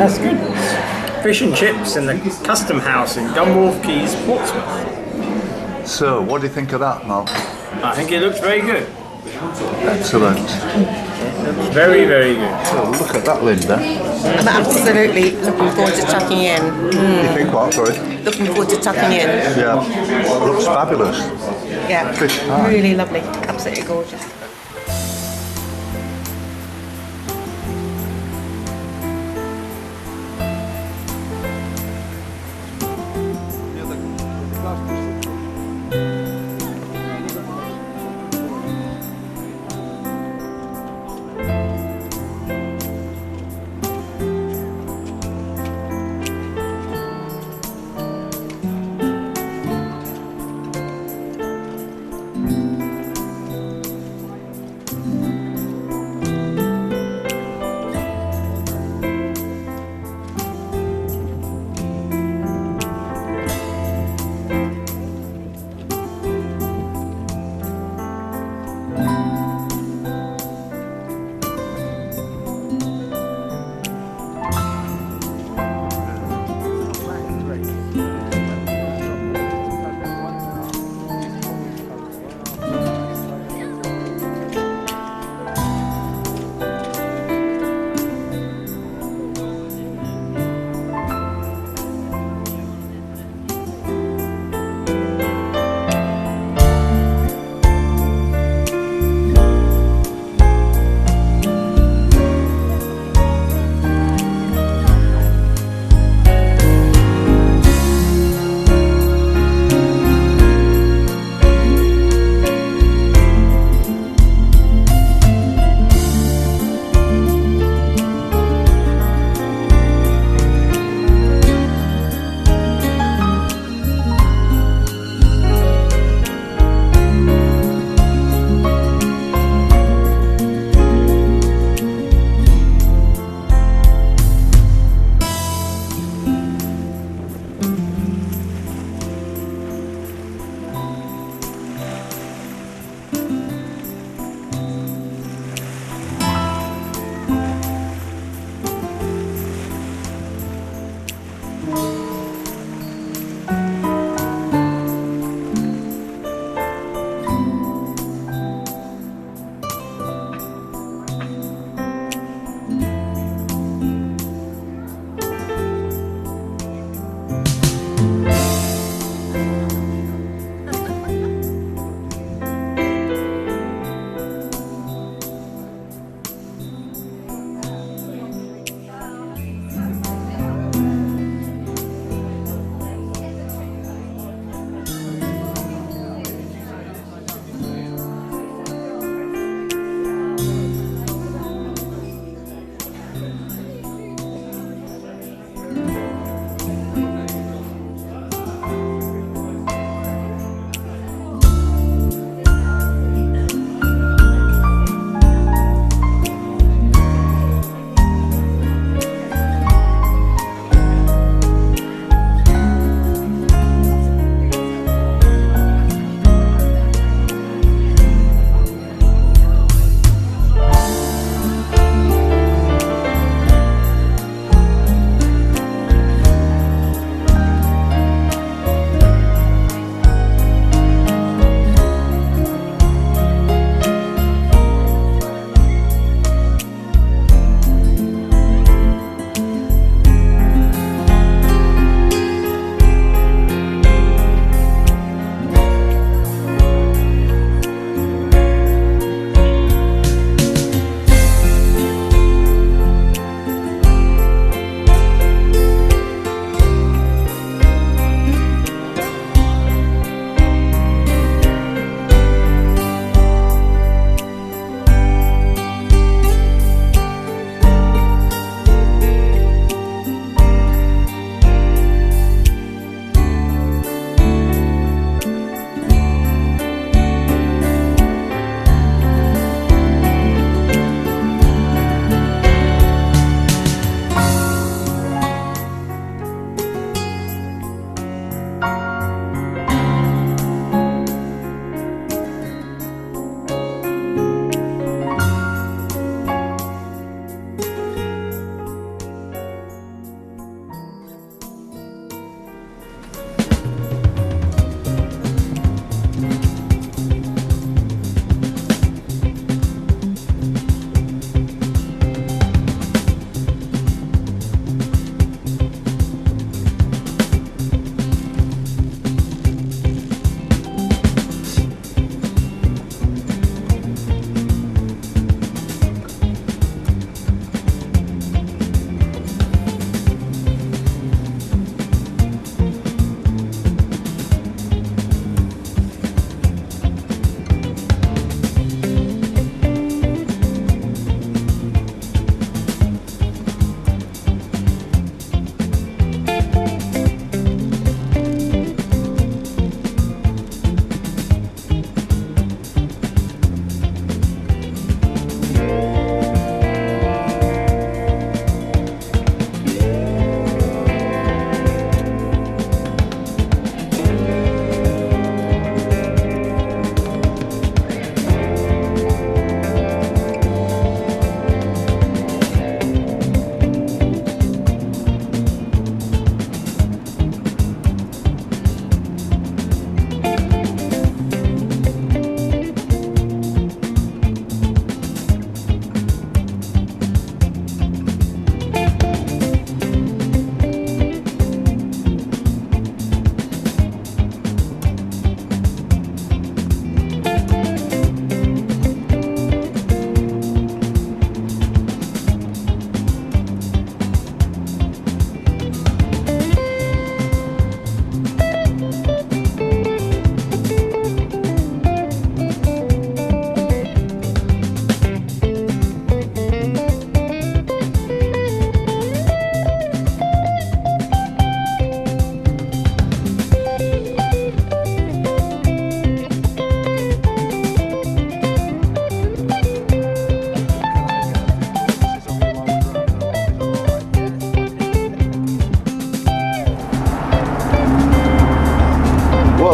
That's good. Fish and chips in the Custom House in Gunwharf Quays, Portsmouth. So, what do you think of that, Mark? I think it looks very good. Excellent. It looks very, very good. Oh, look at that, Linda. I'm absolutely looking forward to tucking in. You think what, sorry? Looking forward to tucking in. Yeah. Looks fabulous. Yeah, Fish pie. really lovely. Absolutely gorgeous.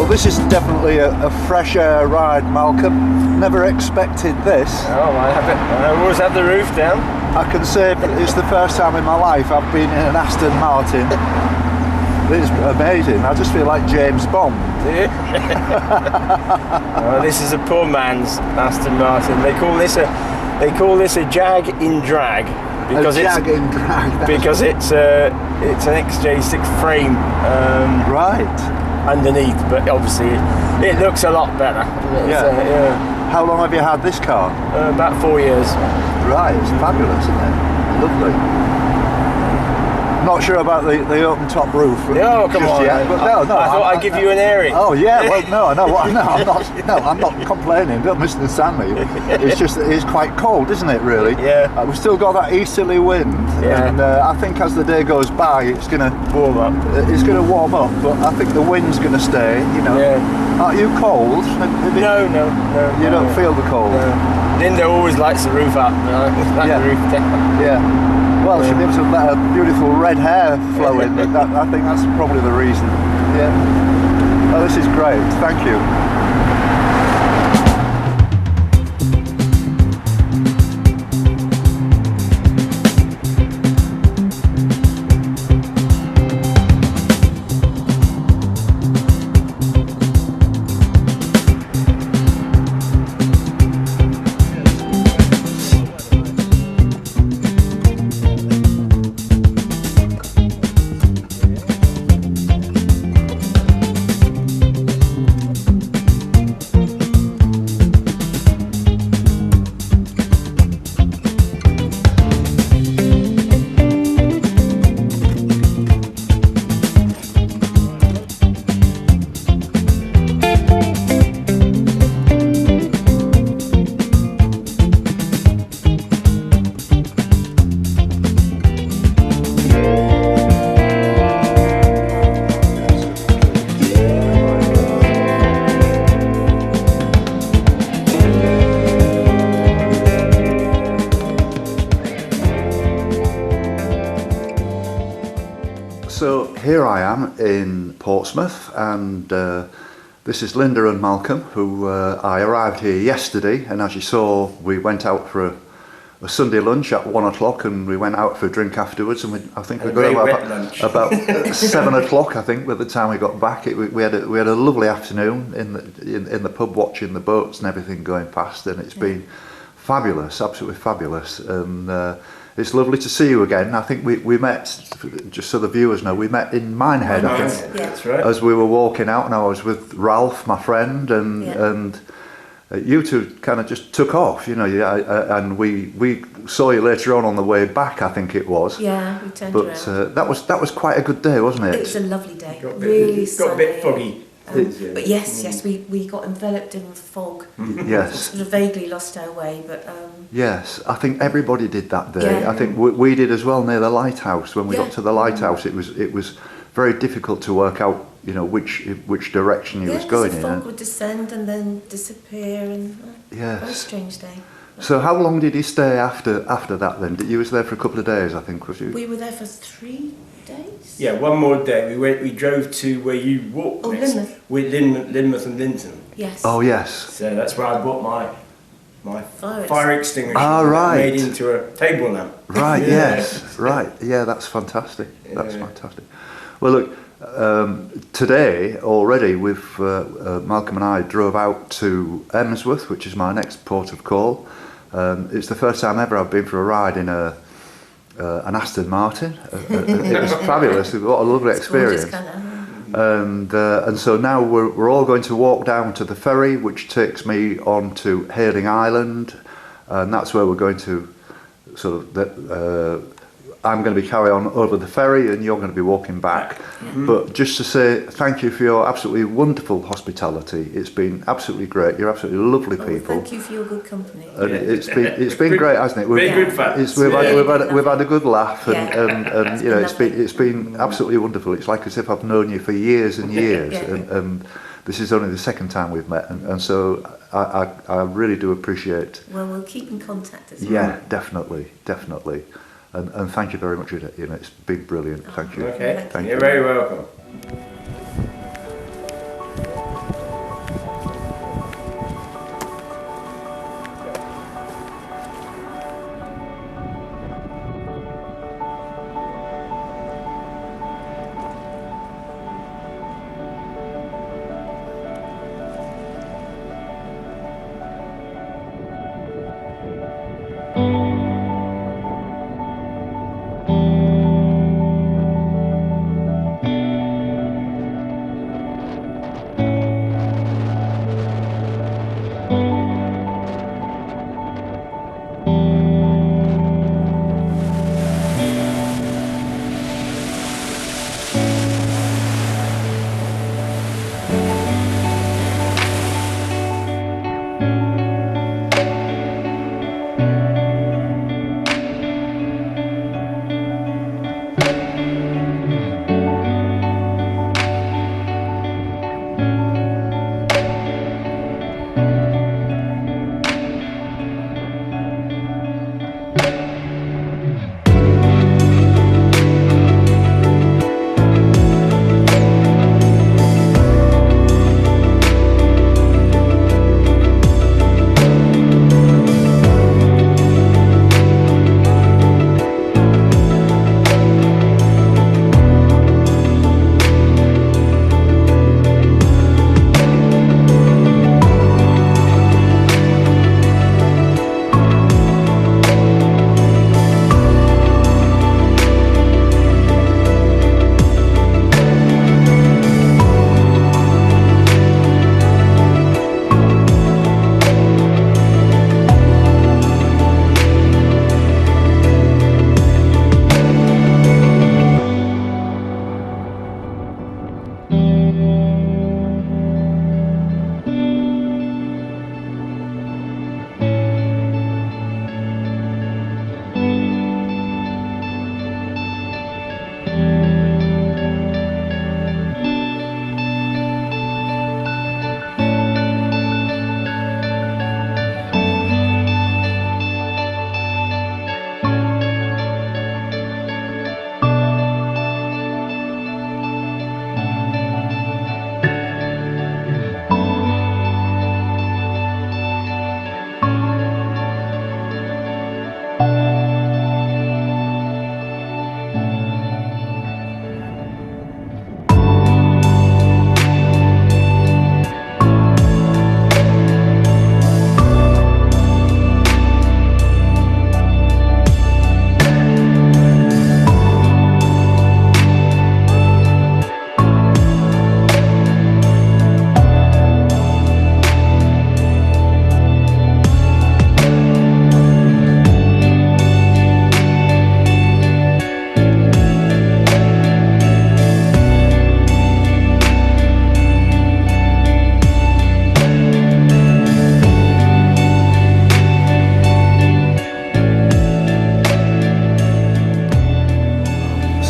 this is definitely a fresh air ride, Malcolm. Never expected this. Oh, I always have the roof down. I can say it's the first time in my life I've been in an Aston Martin. It's amazing. I just feel like James Bond. Do you? Oh, this is a poor man's Aston Martin. They call this a Jag in drag because a Jag in drag. Because it's an XJ6 frame. Right. Underneath, but obviously it looks a lot better. Yeah. How long have you had this car? About 4 years. Right, it's fabulous, isn't it? Lovely. Not sure about the open top roof. Oh, come on! Yet, but no, I thought I'd give you an airing. Oh yeah, well I'm not complaining. Don't misunderstand me. It's just that it's quite cold, isn't it? Really. Yeah. We've still got that easterly wind, and I think as the day goes by, it's gonna warm up. It's gonna warm up, but I think the wind's gonna stay. You know. Yeah. Aren't you cold? No. You don't feel the cold. No. Linda always likes the roof up. The roof down. Yeah. Well, she'll be able to let her beautiful red hair flow in. I think that's probably the reason. Yeah. Oh, this is great. Thank you. So here I am in Portsmouth, and this is Linda and Malcolm, who I arrived here yesterday, and as you saw, we went out for a Sunday lunch at 1 o'clock, and we went out for a drink afterwards, and I think we got about 7 o'clock. I think by the time we got back, we had a lovely afternoon in the pub, watching the boats and everything going past, and it's been fabulous, absolutely fabulous, and it's lovely to see you again. I think we met, just so the viewers know, we met in Minehead, I think, That's right. as we were walking out, and I was with Ralph, my friend, and you two kind of just took off, you know, and we saw you later on the way back, I think it was. Yeah, we turned but, around. that was quite a good day, wasn't it? It was a lovely day. Really sunny. Got a bit foggy. But yes, we got enveloped in fog. Yes. Sort of vaguely lost our way, but yes, I think everybody did that day. Yeah. I think we did as well near the lighthouse. When we got to the lighthouse, it was very difficult to work out, you know, which direction he was going the in. fog would descend and then disappear, and Yes. very strange day. So how long did he stay after that then? You was there for a couple of days, I think, was you? We were there for 3 days. Yeah, one more day. We drove to where you walked. Oh, next, Lynmouth. with Lynmouth and Linton. Yes. Oh yes. So that's where I bought my fire extinguisher. Ah, right. Made into a table lamp. Right. Yeah. Yes. Right. Yeah, that's fantastic. That's fantastic. Well, look. Today already Malcolm and I drove out to Emsworth, which is my next port of call. It's the first time ever I've been for a ride in an Aston Martin. It was fabulous. What a lovely experience. And so now we're all going to walk down to the ferry, which takes me on to Hayling Island, and that's where we're going to I'm going to be carry on over the ferry, and you're going to be walking back. But just to say thank you for your absolutely wonderful hospitality. It's been absolutely great. You're absolutely lovely people. Thank you for your good company. And it's been great, hasn't it? Very good fun. We've had a good laugh, and you know lovely. it's been absolutely wonderful. It's like as if I've known you for years and years, and this is only the second time we've met, and so I really do appreciate. Well, we'll keep in contact as well. Yeah, definitely. And thank you very much. You know, it's been brilliant. Thank you. Okay. Thank You're you. very welcome.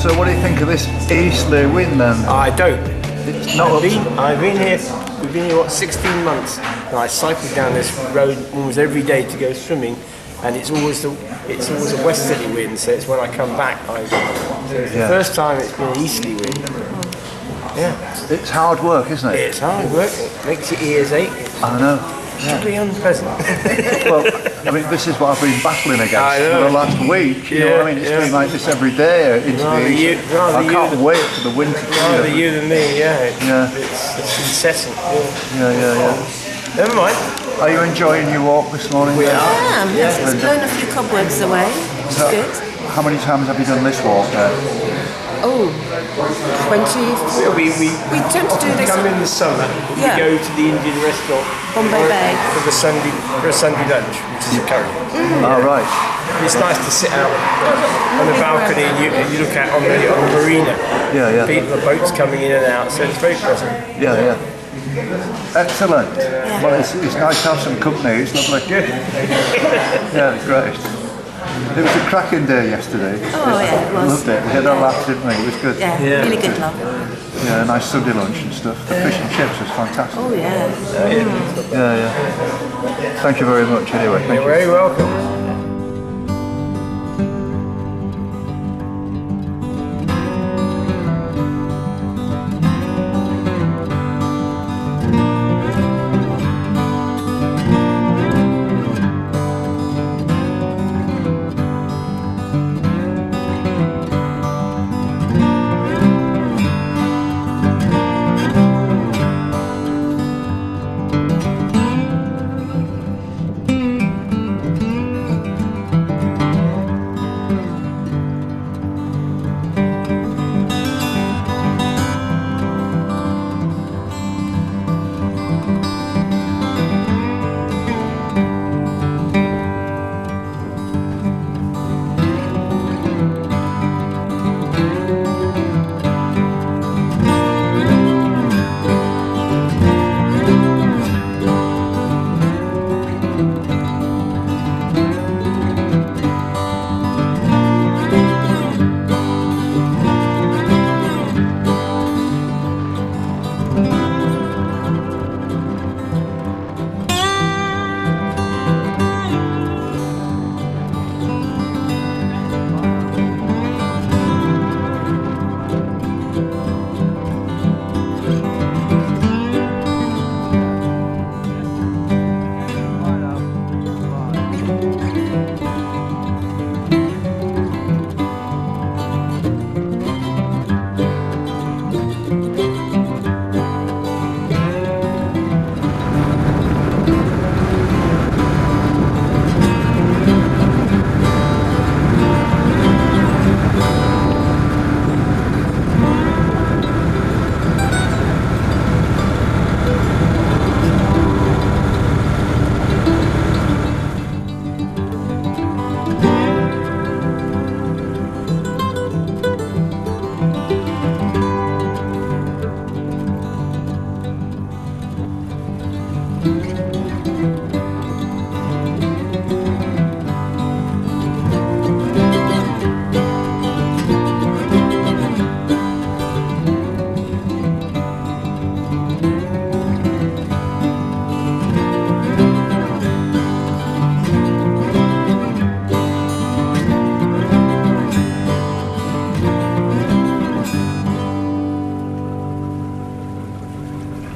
So what do you think of this easterly wind then? I don't. It's not up to- I've been here. We've been here 16 months, and I cycle down this road almost every day to go swimming, and it's always a westerly wind. So it's when I come back. So it's the first time it's been an easterly wind. Yeah. It's hard work, isn't it? It's hard work. It makes your ears ache. I know. It's really unpleasant. Well, I mean, this is what I've been battling against I know. for the last week. You know what I mean? It's been like this every day into the east. I can't wait for the winter to Rather you than me, yeah. Yeah. It's incessant. Yeah. Never mind. Are you enjoying your walk this morning? We then? are. I am, yes. It's Linda. blown a few cobwebs away, which is So, good. how many times have you done this walk then? Oh, 20. We tend to do this come in the summer. Yeah. We go to the Indian restaurant Bombay Bay. for a Sunday lunch, which is a curry. Oh, right. It's nice to sit out on the balcony and you look out on the marina. Yeah. The boats coming in and out, so it's very pleasant. Yeah. Excellent. Well, it's nice to have some company. It's lovely. Yeah, great. It was a cracking day yesterday. Oh, yeah, it was. Loved it. We had a laugh, didn't we? It was good. Yeah, really good love. Yeah, a nice Sunday lunch and stuff. The fish and chips was fantastic. Oh, yeah. Yeah. Thank you very much anyway. Thank You're you. very welcome.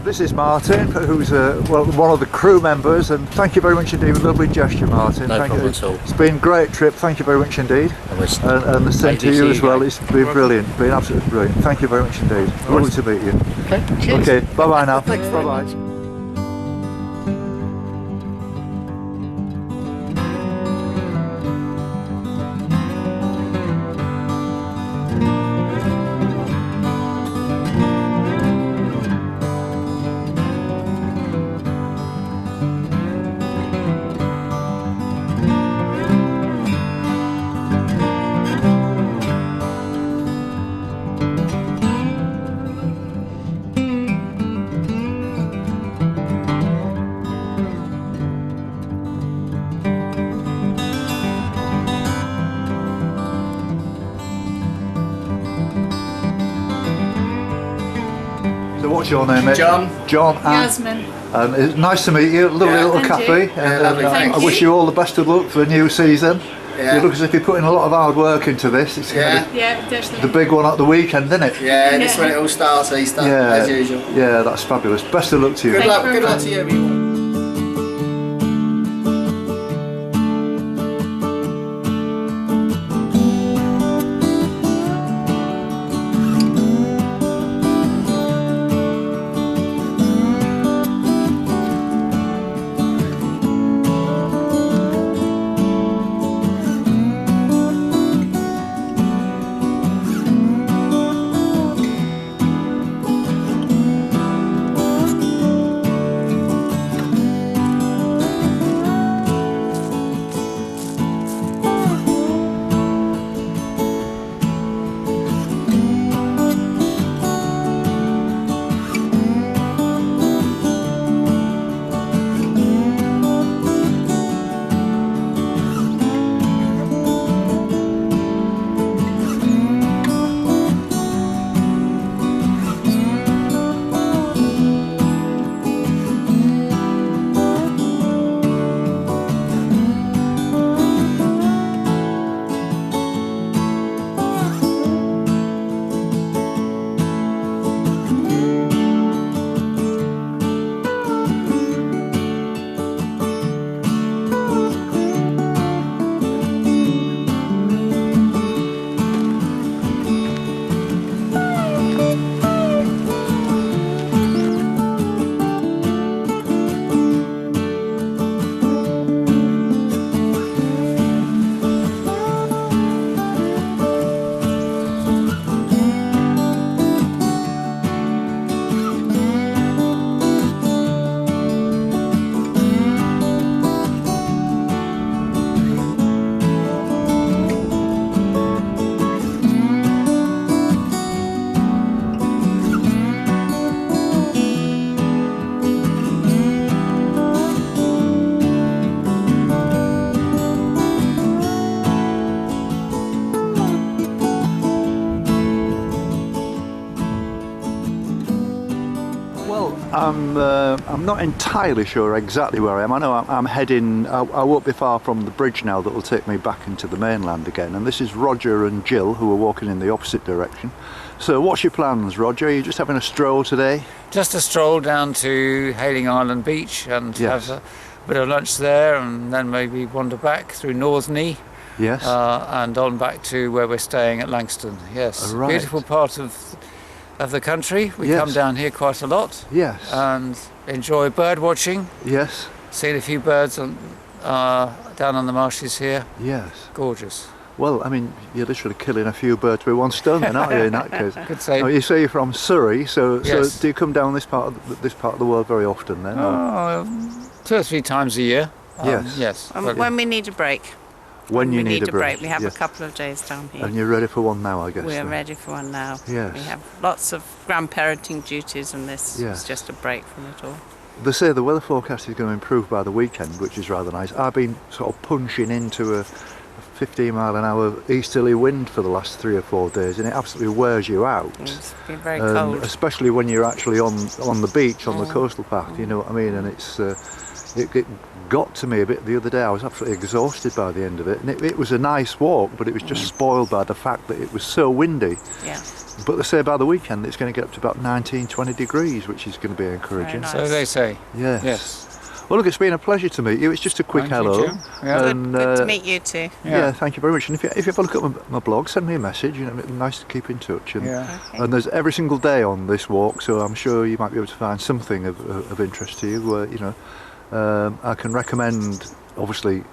This is Martin, who's one of the crew members, and thank you very much indeed. Lovely gesture, Martin. No Thank problem you. at all. It's been a great trip. Thank you very much indeed. And the same Maybe to you see as you well. again. It's been brilliant. Been absolutely brilliant. Thank you very much indeed. Lovely to meet you. Okay, cheers. Okay, bye bye now. Thanks very Bye-bye. much. what's your name, mate? John. John and Yasmin. it's nice to meet you. Lovely little And cafe. you. And, lovely, thank I wish you. you all the best of luck for the new season. Yeah. You look as if you're putting a lot of hard work into this. It's gonna be Yeah, definitely. the big one at the weekend, isn't it? Yeah, this when it all starts, Easter, as usual. Yeah, that's fabulous. Best of luck to you. Good Thank luck, you very good luck much. to you, everyone. I'm not entirely sure exactly where I am. I know I'm heading, I won't be far from the bridge now that will take me back into the mainland again, and this is Roger and Jill who are walking in the opposite direction. So what's your plans, Roger? Are you just having a stroll today? Just a stroll down to Hayling Island Beach and Yes. have a bit of lunch there, and then maybe wander back through Northney Yes. and on back to where we're staying at Langston. Yes, Right. beautiful part of the country. We Yes. come down here quite a lot Yes. and enjoy bird watching. Yes. Seen a few birds on, down on the marshes here. Yes. Gorgeous. Well, I mean, you're literally killing a few birds with one stone then, aren't you, in that case? Could say. Now, you say you're from Surrey, so Yes. do you come down this part of the world very often then? or 2 or 3 times a year. Yes. Yes. Well, When we need a break. when you we need a break. we have yes. a couple of days down here. And you're ready for one now, I guess. We're then. ready for one now. Yes. We have lots of grandparenting duties, and this Yes. is just a break from it all. They say the weather forecast is going to improve by the weekend, which is rather nice. I've been sort of punching into a 15 mile an hour easterly wind for the last 3 or 4 days, and it absolutely wears you out. It's been very cold. Especially when you're actually on the beach, on the coastal path, you know what I mean? And it's it got to me a bit the other day. I was absolutely exhausted by the end of it, and it was a nice walk, but it was just spoiled by the fact that it was so windy. Yeah. But they say by the weekend it's going to get up to about 19-20 degrees, which is going to be encouraging. nice. so they say. Yes. Yes. Well, look, it's been a pleasure to meet you. It's just a quick Thank you, hello. Jim. Yeah. Good, good to meet you too. Yeah, thank you very much. And if you have a look at my blog, send me a message. You know, it's nice to keep in touch. And, Yeah. Okay. and there's every single day on this walk, so I'm sure you might be able to find something of interest to you. You know, I can recommend, obviously,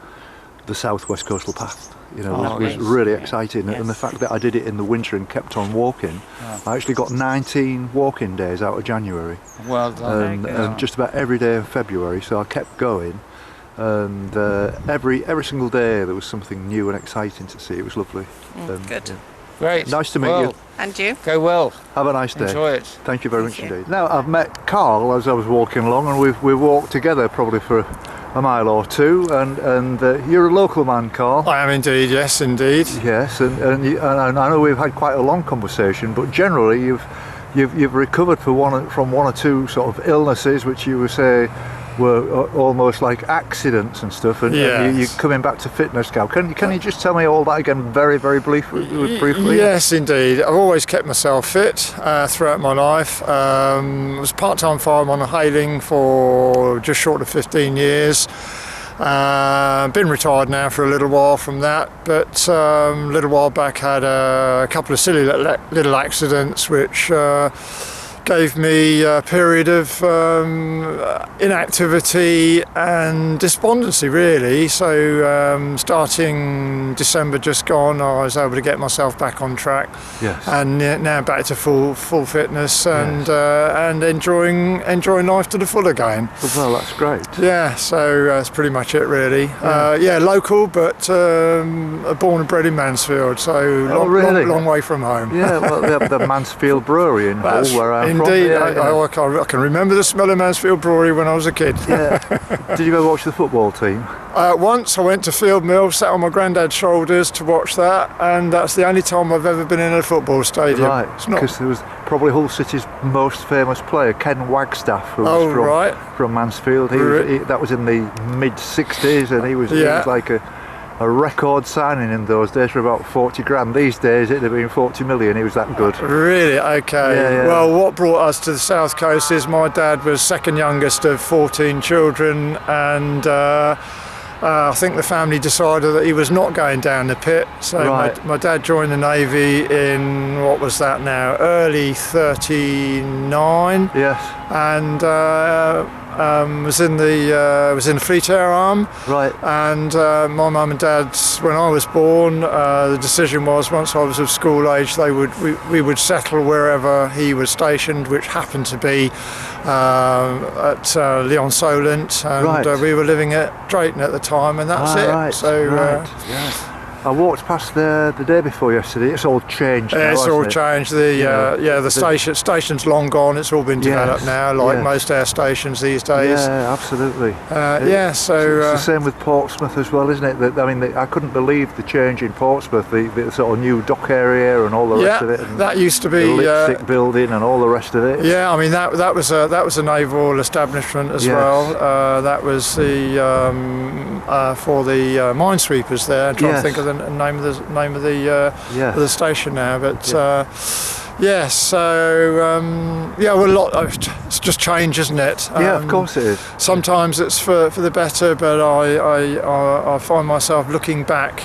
the Southwest Coastal Path. You know, Oh, was yes. really exciting, Yes. and the fact that I did it in the winter and kept on walking, I actually got 19 walking days out of January, Well done. and, good. and just about every day of February. So I kept going, and every single day there was something new and exciting to see. It was lovely. Good. Great. Nice to meet well, you. And you? Go well. Have a nice day. Enjoy it. Thank you very much Thank you. indeed. Now I've met Carl as I was walking along, and we've walked together probably for a mile or two. And you're a local man, Carl. I am indeed, yes, indeed. Yes, and I know we've had quite a long conversation, but generally you've recovered from one or two sort of illnesses, which you would say were almost like accidents and stuff, and you're coming back to fitness now. Can you just tell me all that again very briefly? Yes, indeed. I've always kept myself fit throughout my life. I was part-time fireman on hailing for just short of 15 years. Been retired now for a little while from that, but a little while back had a couple of silly little accidents which gave me a period of inactivity and despondency, really. So starting December just gone, I was able to get myself back on track. Yes. And now back to full fitness and enjoying life to the full again. Well, that's great. Yeah, so that's pretty much it, really. Local, but born and bred in Mansfield, so long way from home. Yeah, well, they have the Mansfield Brewery in Hull, where I'm from. Indeed, Yeah, I can remember the smell of Mansfield Brewery when I was a kid. Yeah. Did you go watch the football team? Once I went to Field Mill, sat on my granddad's shoulders to watch that, and that's the only time I've ever been in a football stadium. Right, because there was probably Hull City's most famous player, Ken Wagstaff, who was from Mansfield. That was in the mid-60s, and he was like a record signing in those days for about 40 grand. These days it'd have been 40 million. He was that good. Really? Okay. Yeah. Well, what brought us to the South Coast is my dad was second youngest of 14 children, and I think the family decided that he was not going down the pit. So my dad joined the Navy in, what was that now, early 39. Yes. And was in the Fleet Air Arm. Right. And my mum and dad, when I was born, the decision was once I was of school age, we would settle wherever he was stationed, which happened to be at Lyon Solent, and we were living at Drayton at the time, and that's it. Right. So. I walked past there the day before yesterday. It's all changed now, it's all hasn't it? changed. The station's long gone. It's all been developed now, like most air stations these days. Yeah, absolutely. So it's the same with Portsmouth as well, isn't it? I couldn't believe the change in Portsmouth, the sort of new dock area and all the rest of it. And that used to be the lipstick building and all the rest of it. Yeah, I mean that was a naval establishment as well. That was the for the minesweepers there. I'm trying to think of the name of the station now, but it's just change, isn't it? Of course it is. Sometimes it's for the better, but I find myself looking back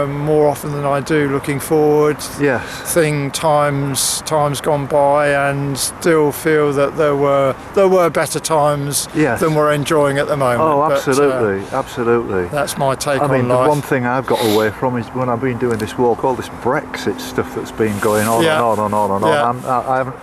more often than I do looking forward. Yes. Times gone by, and still feel that there were better times than we're enjoying at the moment. Oh, absolutely, absolutely. That's my take on life. The one thing I've got away from is when I've been doing this walk, all this Brexit stuff that's been going on and on and on and on.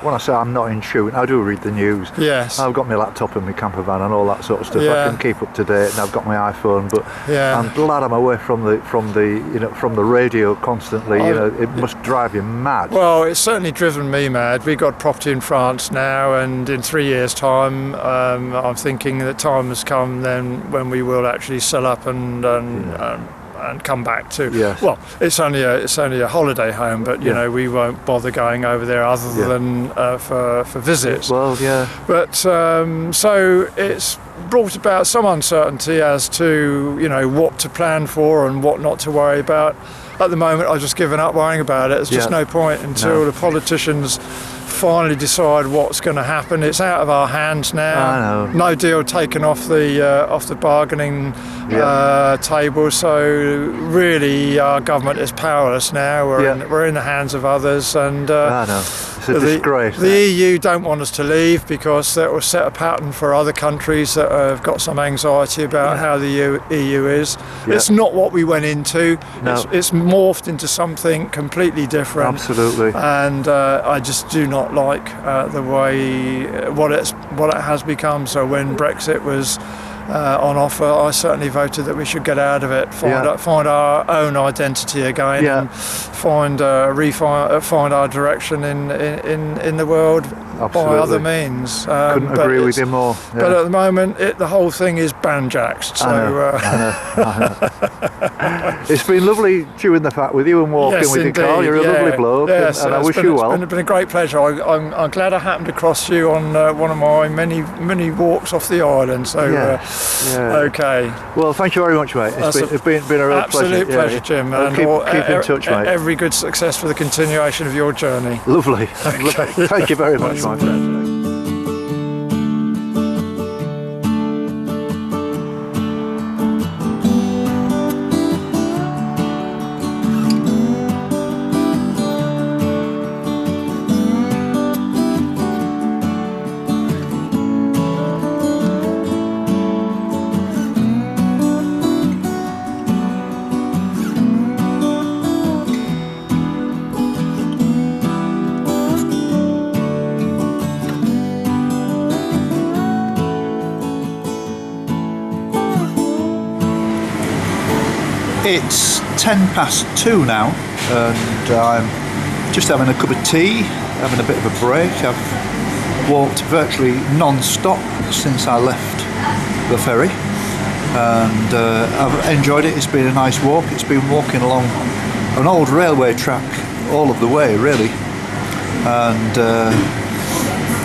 When I say I'm not in tune, I do read the news. Yes. I've got my laptop and my camper van and all that sort of stuff. I can keep up to date, and I've got my iPhone. But I'm glad I'm away from the radio constantly. It must drive you mad. Well, it's certainly driven me mad. We've got property in France now, and in 3 years' time, I'm thinking that time has come then when we will actually sell up and come back to. Yes. Well, it's only a holiday home, but you know, we won't bother going over there other than for visits. Well, yeah. But so it's brought about some uncertainty as to what to plan for and what not to worry about. At the moment, I've just given up worrying about it. There's just no point until the politicians finally decide what's going to happen. It's out of our hands now. I know. No deal taken off the bargaining table. So really, our government is powerless now. We're in the hands of others, and I know. It's a disgrace. The EU don't want us to leave because that will set a pattern for other countries that have got some anxiety about how the EU is. It's not what we went into. No. It's morphed into something completely different. Absolutely. And I just do not like the way what it has become. So when Brexit was on offer, I certainly voted that we should get out of it, find our own identity again, and find our direction in the world absolutely. by other means. Couldn't but agree with it's- you more. Yeah. But at the moment, the whole thing is banjaxed. So It's been lovely chewing the fat with you and walking yes, with you, indeed. Carl. You're a lovely bloke, Yes, and I it's wish been, you it's well. been a great pleasure. I'm glad I happened across you on one of my many walks off the island. So Yeah. okay, Well, thank you very much, mate. That's It's been a real absolute pleasure. pleasure, Jim. Well, And keep in touch, mate. Every good success for the continuation of your journey. Lovely. Thank you very much, my friend. It's 2:10 now, and I'm just having a cup of tea, having a bit of a break. I've walked virtually non-stop since I left the ferry, and I've enjoyed it. It's been a nice walk. It's been walking along an old railway track all of the way, really, and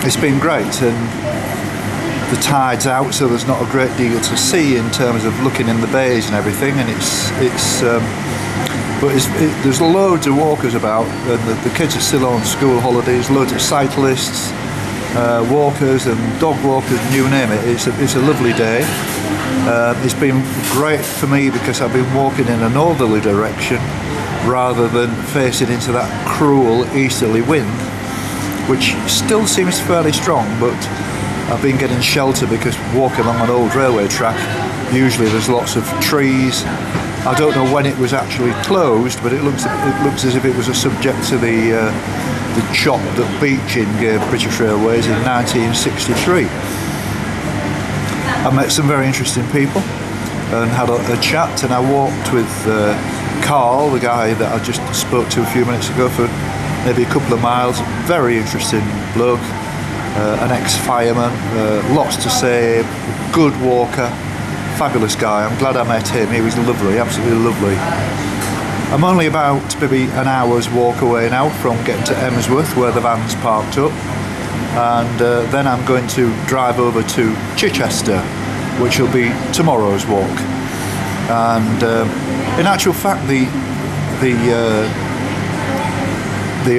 it's been great. And the tide's out, so there's not a great deal to see in terms of looking in the bays and everything. And there's loads of walkers about, and the kids are still on school holidays. Loads of cyclists, walkers, and dog walkers, you name it. It's a lovely day. It's been great for me because I've been walking in a northerly direction rather than facing into that cruel easterly wind, which still seems fairly strong, but I've been getting shelter because walking along an old railway track, usually there's lots of trees. I don't know when it was actually closed, but it looks as if it was a subject to the chop that Beeching gave British Railways in 1963. I met some very interesting people and had a chat, and I walked with Carl, the guy that I just spoke to a few minutes ago, for maybe a couple of miles. Very interesting bloke. An ex-fireman, lots to say, good walker, fabulous guy. I'm glad I met him. He was lovely, absolutely lovely. I'm only about maybe an hour's walk away now from getting to Emsworth, where the van's parked up, and then I'm going to drive over to Chichester, which will be tomorrow's walk. And in actual fact, the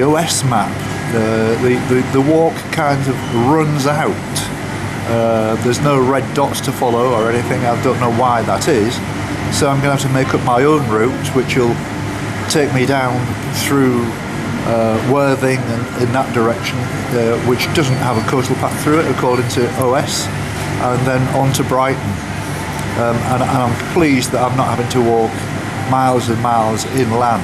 OS map, the walk kind of runs out. There's no red dots to follow or anything. I don't know why that is. So I'm going to have to make up my own route, which will take me down through Worthing and in that direction, which doesn't have a coastal path through it according to OS, and then on to Brighton. And I'm pleased that I'm not having to walk miles and miles inland,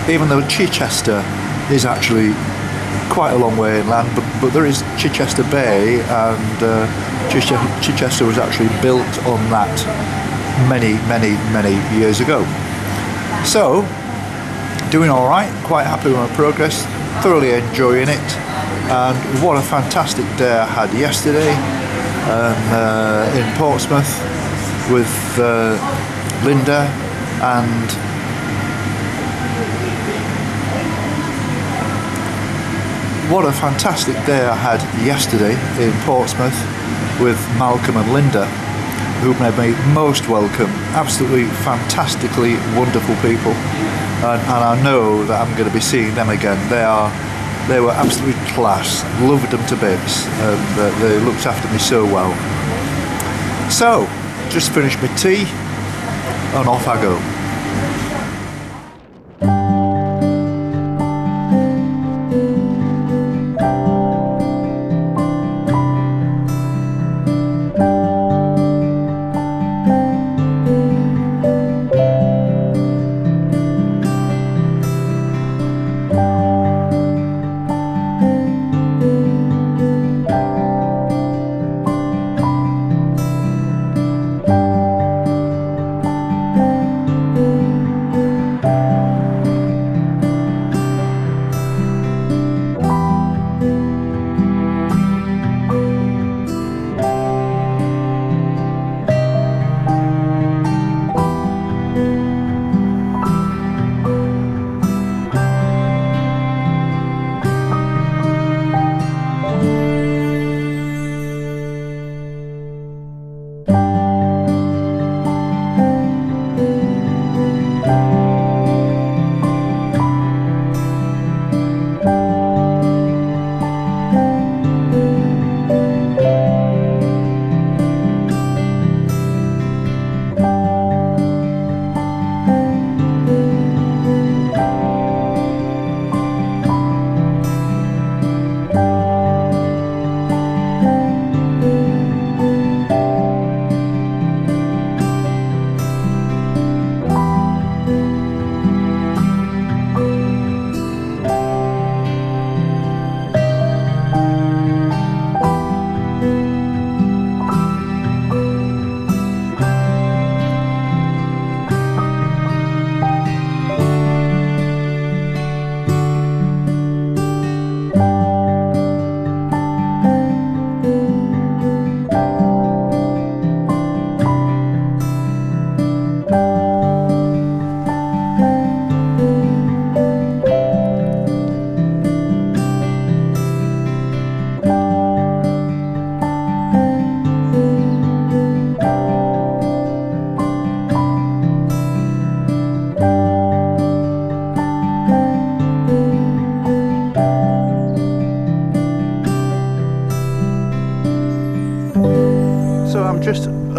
even though Chichester is actually quite a long way inland, but there is Chichester Bay, and Chichester was actually built on that many years ago. So, doing all right, quite happy with my progress, thoroughly enjoying it, and what a fantastic day I had yesterday in Portsmouth with Linda, and what a fantastic day I had yesterday in Portsmouth with Malcolm and Linda, who made me most welcome. Absolutely fantastically wonderful people, and I know that I'm going to be seeing them again. They were absolutely class. Loved them to bits, and they looked after me so well. So, just finished my tea, and off I go.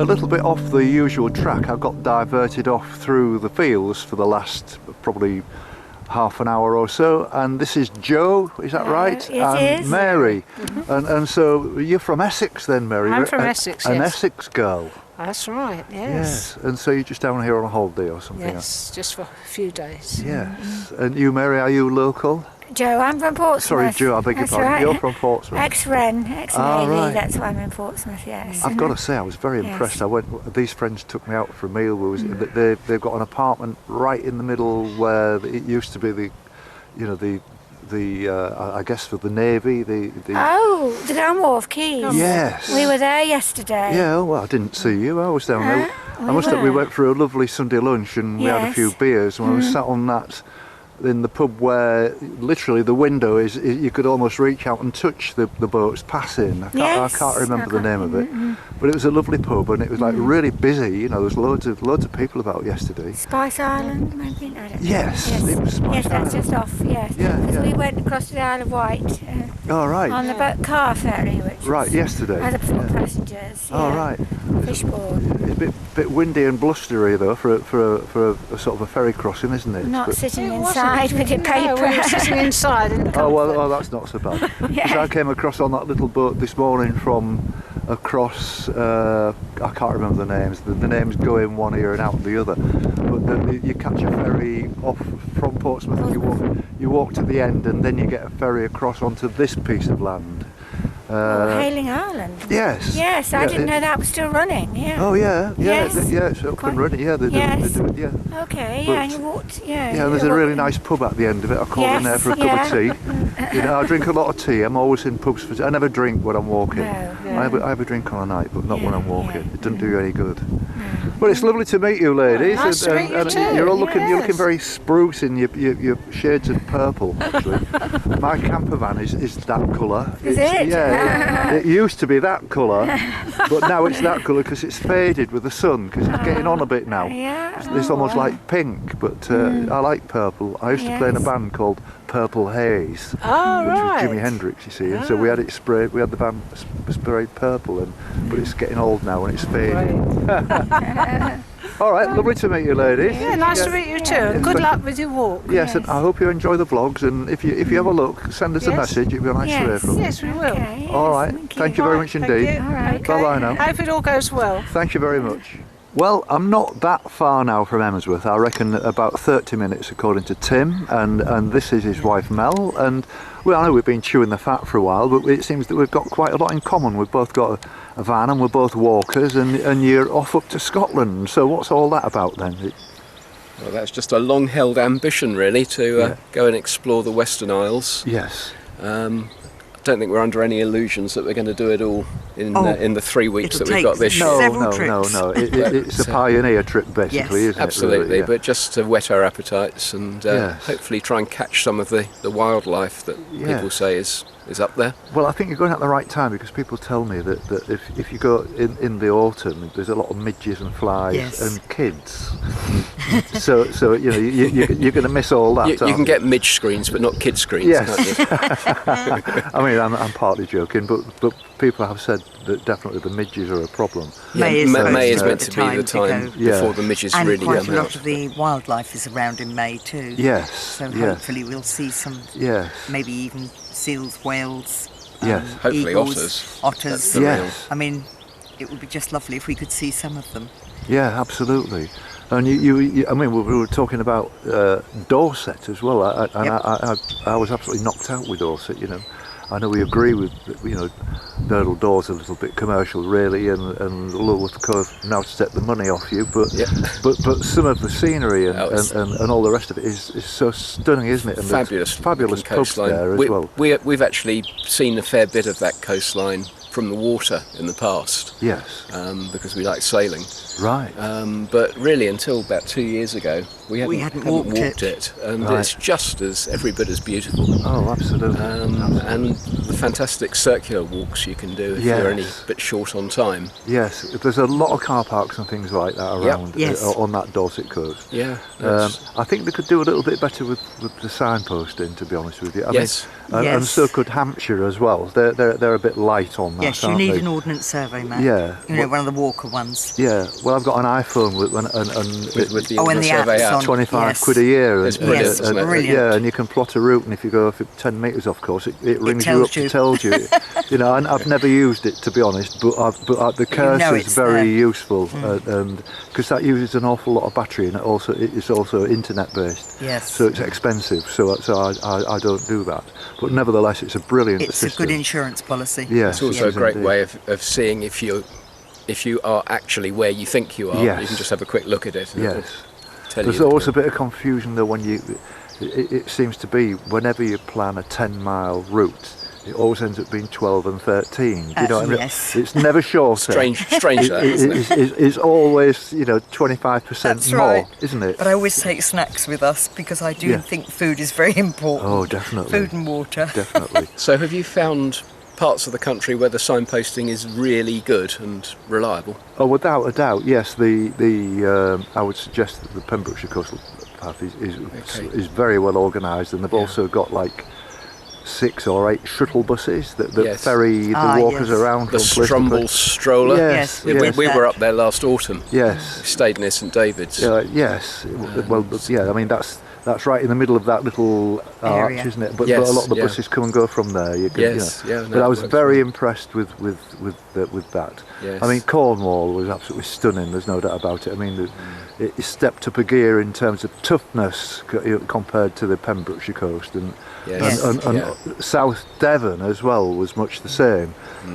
little bit off the usual track. I got diverted off through the fields for the last probably half an hour or so, and this is Joe, is that right? It and is. Mary. And so you're from Essex then, Mary? I'm from Essex, An yes. Essex girl. That's right, yes. And so you're just down here on a holiday or something? Yes, just for a few days. Yes. And you, Mary, are you local? Joe, I'm from Portsmouth. Sorry, Joe, I beg your That's pardon. right. You're from Portsmouth. Ex-Ren, ex-Navy, right. that's why I'm in Portsmouth, yes. I've got to say, I was very Yes. impressed. These friends took me out for a meal. They've got an apartment right in the middle where it used to be I guess for the Navy. Oh, the Emsworth Keys. Yes. We were there yesterday. Yeah, well, I didn't see you. I was down there. I must have. We went for a lovely Sunday lunch and we had a Yes. few beers. And I was sat on that in the pub where literally the window is you could almost reach out and touch the boats passing. I can't remember the name of it, but it was a lovely pub and it was like really busy. You know, there was loads of people about yesterday. Spice Island, maybe? I don't know. Yes, it was Spice Yes, that's Island. just off, yes. Yeah, Because yeah. we went across to the Isle of Wight Oh right, on the car ferry, which right. was, Yesterday. had full of passengers. Oh yeah. right. Fishboard. It's a bit windy and blustery though for a sort of a ferry crossing, isn't it? Not But- sitting It inside wasn't. with your paper. No, we were sitting inside in the comfort. Oh, that's not so bad. 'Cause I came across on that little boat this morning from across, I can't remember the names. The names go in one ear and out the other. But you catch a ferry off from Portsmouth and you walk to the end and then you get a ferry across onto this piece of land. Hailing Island. Yes. Yes, I didn't know that was still running. Yeah. Oh yeah, Yes. it's up and running. Yeah, they Yes. do it. Yeah. Okay, But- yeah, and you walked, Yeah, and there's a really nice pub at the end of it. I called in there for a cup of tea. You know, I drink a lot of tea. I'm always in pubs for tea. I never drink when I'm walking. No. I have a drink on a night, but not when I'm walking. It doesn't do you any good. Well, it's lovely to meet you, ladies. Nice to meet you too. You're all looking Yes. very spruce in your shades of purple. Actually, my camper van is that colour. Is it? Yeah. It used to be that colour, but now it's that colour because it's faded with the sun. Because it's getting on a bit now. Yeah. It's almost like pink, but I like purple. I used to play in a band called Purple Haze, Oh, which right. was Jimi Hendrix, you see, and so we had it sprayed. We had the band sprayed purple, but it's getting old now and it's fading. All right, lovely to meet you, ladies. Yeah, nice to meet you too. And good luck with your walk. Yes, and I hope you enjoy the vlogs. And if you have a look, send us a Yes. message. It'd be nice to hear from you. Yes, we will. Okay, All right, yes, thank you very much Thank indeed. you. All right. Okay. Bye-bye now. Hope it all goes well. Thank you very much. Well, I'm not that far now from Emsworth. I reckon about 30 minutes according to Tim, and this is his wife Mel. And well, I know we've been chewing the fat for a while, but it seems that we've got quite a lot in common. We've both got a van and we're both walkers, and you're off up to Scotland. So what's all that about then? Well, that's just a long-held ambition, really, to go and explore the Western Isles. Yes. I don't think we're under any illusions that we're going to do it all in the 3 weeks that we've got this year. No. It's a pioneer trip, basically, isn't it? Absolutely, Really? Yeah. but just to whet our appetites and hopefully try and catch some of the wildlife that people say is up there. Well, I think you're going at the right time because people tell me that if you go in the autumn, there's a lot of midges and flies and kids. so you know you're going to miss all that. You can get midge screens, but not kid screens. Yes. Can't you? I mean, I'm partly joking, but people have said that definitely the midges are a problem. May is meant to be the time Yeah. before the midges and really quite come a lot out. of the wildlife is around in May too. Yes. So yes. hopefully we'll see some, Yes. maybe even seals, whales, Yes. Hopefully eagles, That's the Yes. I mean, it would be just lovely if we could see some of them. Yeah, absolutely. And you I mean, we were talking about Dorset as well. I was absolutely knocked out with Dorset. You know, I know we agree with Nurdle Door's a little bit commercial, really, and Lulworth Cove now to take the money off you. But some of the scenery and all the rest of it is so stunning, isn't it? And fabulous pubs coastline there as well. We've actually seen a fair bit of that coastline from the water in the past. Yes. Because we like sailing. Right. But really, until about 2 years ago, We haven't walked it, and Right. it's just as every bit as beautiful. Oh, absolutely. And the fantastic circular walks you can do if you're any bit short on time. Yes, there's a lot of car parks and things like that around Yes. on that Dorset coast. Yeah. I think they could do a little bit better with the signposting, to be honest with you. I Yes. mean, and so could Hampshire as well. They're a bit light on that. Yes, you aren't need they? an ordnance survey map. Yeah. You know, one of the Walker ones. Yeah, well, I've got an iPhone with With the Oh, and Ordnance the Survey apps app. on. 25 Yes. quid a year. It's brilliant, Yes, isn't it? brilliant. Yeah, and you can plot a route, and if you go 10 metres off course, it rings you up tells you. to tells you. You know, and I've never used it, to be honest, but the cursor is it's very there. useful, and because that uses an awful lot of battery, and it's also internet based. Yes. So it's expensive, so I don't do that. But nevertheless, it's a brilliant It's system. a good insurance policy. Yes, It's also it a is great indeed. way of seeing if you are actually where you think you are. Yes. You can just have a quick look at it. And Yes. it'll tell There's you. always a bit of confusion though when it seems to be whenever you plan a 10-mile route, it always ends up being 12 and 13. Do you know what I mean? Yes. It's never shorter. Strange that, isn't it? It's always 25% That's more, right. isn't it? But I always take snacks with us because I do Yeah. think food is very important. Oh, definitely. Food and water. Definitely. So have you found parts of the country where the signposting is really good and reliable? Oh, without a doubt, yes. I would suggest that the Pembrokeshire Coastal Path is very well organised, and they've also got like 6 or 8 shuttle buses that Yes. ferry the walkers around The from place to Strumble place. stroller. Yes, Yeah, yes. we were up there last autumn. Yes. We stayed near St David's. Yes. Well, yeah. I mean, that's right in the middle of that little arch, Area. isn't it? But Yes, a lot of the yeah. buses come and go from there. You can, Yes, you know. yeah, no, But I it was works very well. impressed with that. Yes. I mean, Cornwall was absolutely stunning. There's no doubt about it. I mean, it stepped up a gear in terms of toughness compared to the Pembrokeshire coast, and Yes. and Yeah. South Devon as well was much the same.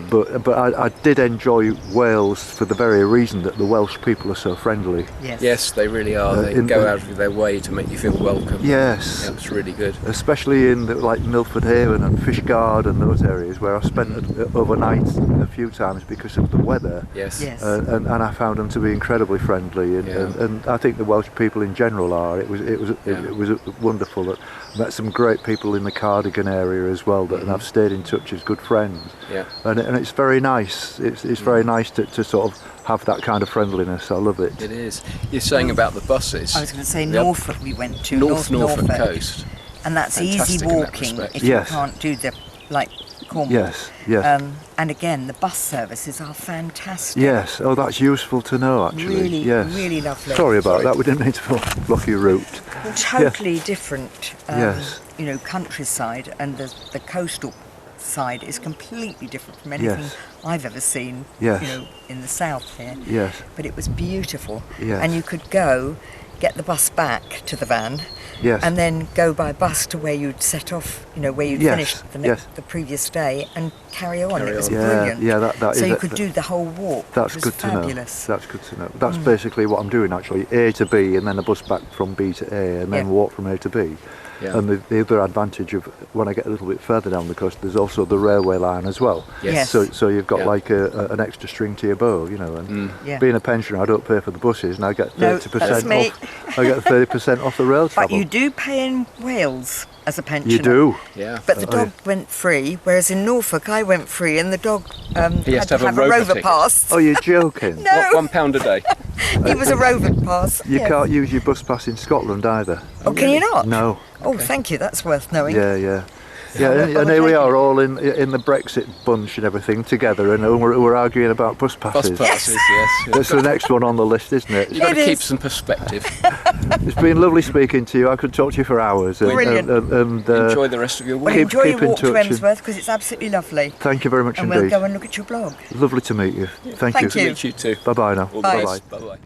But I did enjoy Wales for the very reason that the Welsh people are so friendly. Yes, they really are. They go out of their way to make you feel welcome. Yes. Yeah, it's really good. Especially in like Milford Haven and Fishguard and those areas where I spent overnight a few times because of the weather. Yes. And I found them to be incredibly friendly, and I think the Welsh people in general are. It was wonderful. That met some great people in the Cardigan area as well and I've stayed in touch as good friends. Yeah. And it's very nice. It's very nice to sort of have that kind of friendliness. I love it. It is. You're saying about the buses. I was going to say The Norfolk we went to. Norfolk coast. And that's Fantastic easy in that walking respect. if Yes. you can't do the, like, Cornwall. Yes, yes. And again, the bus services are fantastic. Yes, oh, that's useful to know actually. Really, yes. really lovely. Sorry about that, we didn't mean to block your route. Totally different, Yes. you know, countryside, and the coastal side is completely different from anything Yes. I've ever seen, Yes. you know, in the south here. Yes. But it was beautiful. Yes. And you could get the bus back to the van, Yes. and then go by bus to where you'd set off, you know, where you'd Yes, finished yes. the previous day, and carry on. Carry It was on. Yeah, brilliant. yeah, that so is you it. could do the whole walk. That's which was good to fabulous. know. That's good to know. That's basically what I'm doing actually. A to B and then a bus back from B to A and then Yeah. walk from A to B. Yeah. And the other advantage of when I get a little bit further down the coast, there's also the railway line as well. Yes. So you've got Yeah. like an extra string to your bow, you know. And Yeah. being a pensioner, I don't pay for the buses, and I get No, 30% that's me. off. I get 30% off the rail travel. But you do pay in Wales as a pensioner. You do. Yeah. But the dog went free, whereas in Norfolk I went free, and the dog He has had to have a rover ticket. pass. Oh, you're joking. No. £1 a day. He was a rover pass. You yes. can't use your bus pass in Scotland either. Oh, can you not? No. Oh, thank you. That's worth knowing. Yeah, yeah. Yeah, and here we are all in the Brexit bunch and everything together, and we're arguing about bus passes. Bus passes, yes. That's the next one on the list, isn't it? You've got to It keep is. some perspective. It's been lovely speaking to you. I could talk to you for hours. Brilliant. And, Enjoy the rest of your Well, week. enjoy your keep in walk to touch and- Emsworth because it's absolutely lovely. Thank you very much And indeed. we'll go and look at your blog. Lovely to meet you. Thank Thank you. you. Meet you too. Bye bye now. All the Bye. best. Bye-bye.